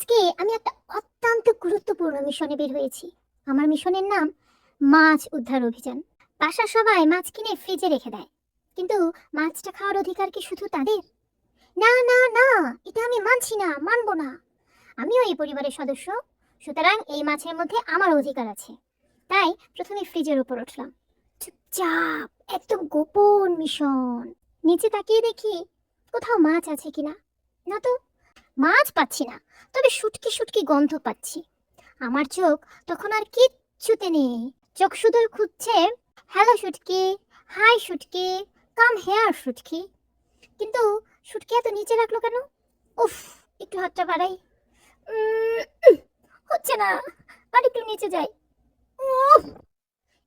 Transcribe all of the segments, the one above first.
আজকে আমি একটা অত্যন্ত গুরুত্বপূর্ণ মিশনে বের হয়েছি। আমার মিশনের নাম মাছ উদ্ধার অভিযান। বাসার সবাই মাছ কিনে ফ্রিজে রেখে দেয়, কিন্তু মাছটা খাওয়ার অধিকার কি শুধু তাদের? না না না, এটা আমি মানছি না, মানবো না। আমিও এই পরিবারের সদস্য, সুতরাং এই মাছের মধ্যে আমার অধিকার আছে। তাই প্রথমে ফ্রিজের উপর উঠলাম, চুপচাপ, একদম গোপন মিশন। নিচে তাকিয়ে দেখি কোথাও মাছ আছে কিনা। না তো, মাছ পাচ্ছি না, তবে শুটকি শুটকি গন্ধ পাচ্ছি। আমার চোখ তখন আর কিচ্ছুতে নেই। চোখ শুধু খুঁজছে, হ্যালো শুটকি, হাই শুটকি, কাম হেয়ার শুটকি। কিন্তু শুটকি এত নিচে রাখলো কেন? উফ, একটু হাতটা বাড়াই। উম, হচ্ছে না, আর একটু নিচে যাই। উফ,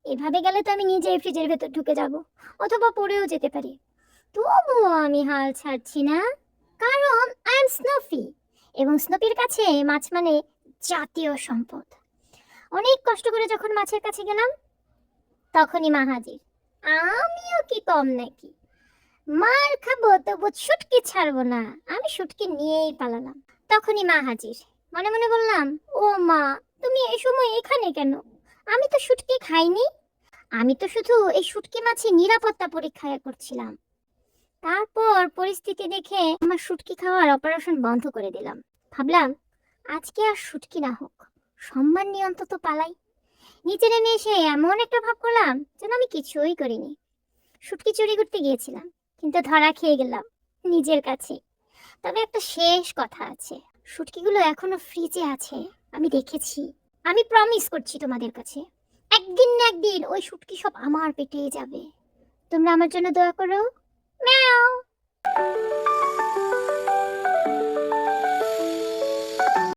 এভাবে গেলে তো আমি নিজেই ফ্রিজের ভেতর ঢুকে যাব, অথবা পড়েও যেতে পারি। তবুও আমি হাল ছাড়ছি না, কারণ আই এম স্নোফি, এবং স্নোপির কাছে মাছ মানে জাতীয় সম্পদ। অনেক কষ্ট করে যখন মাছের কাছে গেলাম, তখনই মা হাজির। আমিও কি কম নাকি? মার খাবো তবু শুটকি ছাড়বো না, আমি শুটকি নিয়েই পালালাম। তখনই মা হাজির। মনে মনে বললাম, ও মা, তুমি এই সময় এখানে কেন? আমি তো শুটকি খাইনি, আমি তো শুধু এই শুটকি মাছের নিরাপত্তা পরীক্ষা করছিলাম। তারপর পরিস্থিতি দেখে আমার শুটকি খাওয়ার অপারেশন বন্ধ করে দিলাম। ভাবলাম, আজকে আর শুটকি না হোক, সম্মান নিয়ে অন্তত পালাই। নিচে নেমে এসে এমন একটা ভাব করলাম যেন আমি কিছুই করিনি। শুটকি চুরি করতে গিয়েছিলাম, কিন্তু ধরা খেয়ে গেলাম নিজের কাছে। তবে একটা শেষ কথা আছে, শুটকিগুলো এখনো ফ্রিজে আছে, আমি দেখেছি। আমি প্রমিস করছি তোমাদের কাছে, একদিন না একদিন ওই শুটকি সব আমার পেটে যাবে। তোমরা আমার জন্য দোয়া করো। ম্যাও।